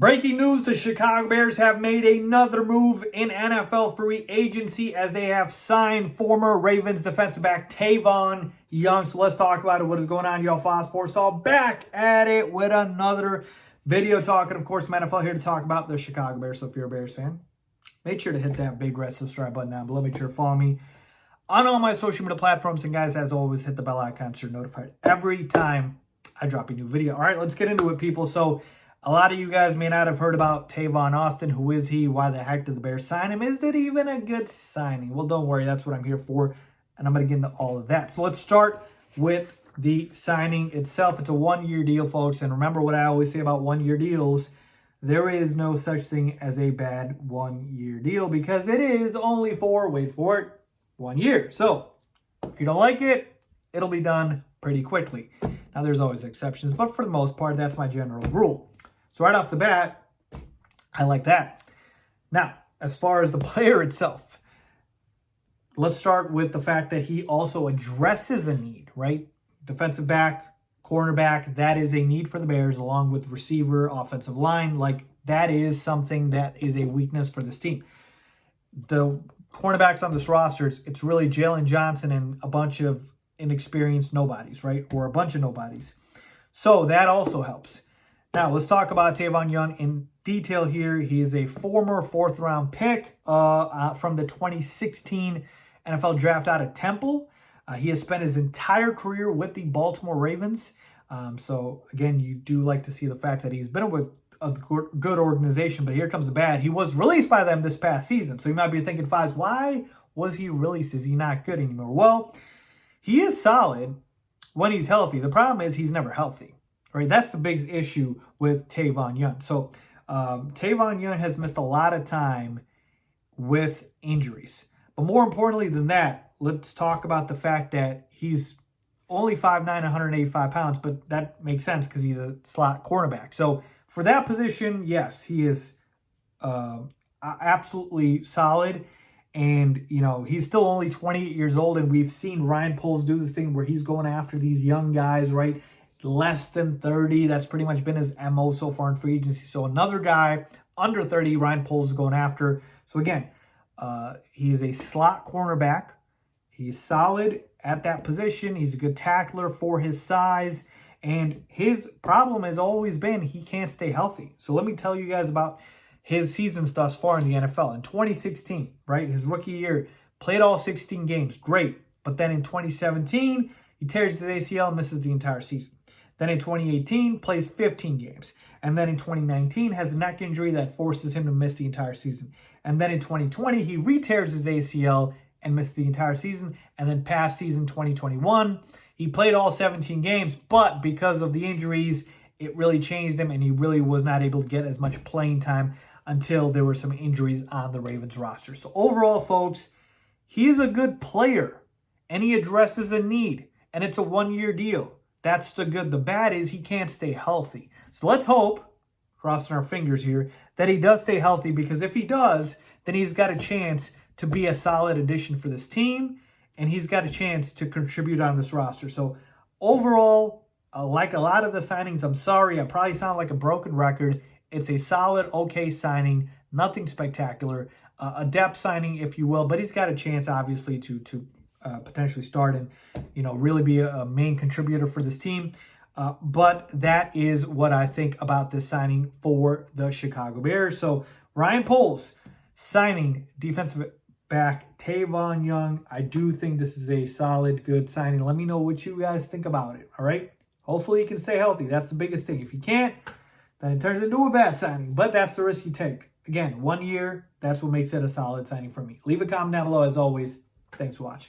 Breaking news, the Chicago Bears have made another move in NFL free agency as they have signed former Ravens defensive back Tavon Young. So let's talk about it. What is going on, y'all? Faiz Sports Talk back at it with another video talking, of course, NFL here to talk about the Chicago Bears. So if you're a Bears fan, make sure to hit that big red subscribe button down below. Make sure to follow me on all my social media platforms. And guys, as always, hit the bell icon so you're notified every time I drop a new video. All right, let's get into it, people. So a lot of you guys may not have heard about Tavon Austin. Who is he? Why the heck did the Bears sign him? Is it even a good signing? Well, don't worry. That's what I'm here for, and I'm going to get into all of that. So let's start with the signing itself. It's a one-year deal, folks. And remember what I always say about one-year deals. There is no such thing as a bad one-year deal because it is only for, wait for it, 1 year. So if you don't like it, it'll be done pretty quickly. Now, there's always exceptions, but for the most part, that's my general rule. So right off the bat, I like that. Now, as far as the player itself, let's start with the fact that he also addresses a need, right? Defensive back, cornerback, that is a need for the Bears, along with receiver, offensive line. Like, that is something that is a weakness for this team. The cornerbacks on this roster, it's really Jalen Johnson and a bunch of inexperienced nobodies, right? Or a bunch of nobodies. So that also helps. Now, let's talk about Tavon Young in detail here. He is a former fourth-round pick from the 2016 NFL Draft out of Temple. He has spent his entire career with the Baltimore Ravens. So, again, you do like to see the fact that he's been with a good organization, but here comes the bad. He was released by them this past season. So you might be thinking, Faiz, why was he released? Is he not good anymore? Well, he is solid when he's healthy. The problem is he's never healthy. Right, that's the big issue with Tavon Young. So Tavon Young has missed a lot of time with injuries. But more importantly than that, let's talk about the fact that he's only 5'9", 185 pounds, but that makes sense because he's a slot cornerback. So for that position, yes, he is absolutely solid. And, you know, he's still only 28 years old, and we've seen Ryan Poles do this thing where he's going after these young guys, right? Less than 30. That's pretty much been his MO so far in free agency. So another guy under 30, Ryan Poles is going after. So again, he's a slot cornerback. He's solid at that position. He's a good tackler for his size. And his problem has always been he can't stay healthy. So let me tell you guys about his seasons thus far in the NFL. In 2016, right, his rookie year, played all 16 games. Great. But then in 2017, he tears his ACL and misses the entire season. Then in 2018, plays 15 games. And then in 2019, has a neck injury that forces him to miss the entire season. And then in 2020, he re-tears his ACL and misses the entire season. And then past season 2021, he played all 17 games, but because of the injuries, it really changed him, and he really was not able to get as much playing time until there were some injuries on the Ravens roster. So overall, folks, he is a good player, and he addresses a need, and it's a one-year deal. That's the good. The bad is he can't stay healthy. So let's hope, crossing our fingers here, that he does stay healthy, because if he does, then he's got a chance to be a solid addition for this team, and he's got a chance to contribute on this roster. So overall, like a lot of the signings, I'm sorry, I probably sound like a broken record. It's a solid, okay signing, nothing spectacular, a depth signing, if you will, but he's got a chance, obviously, to potentially start and, you know, really be a main contributor for this team. But that is what I think about this signing for the Chicago Bears. So Ryan Poles signing defensive back Tavon Young. I do think this is a solid, good signing. Let me know what you guys think about it, all right? Hopefully he can stay healthy. That's the biggest thing. If he can't, then it turns into a bad signing. But that's the risk you take. Again, 1 year, that's what makes it a solid signing for me. Leave a comment down below. As always, thanks for watching.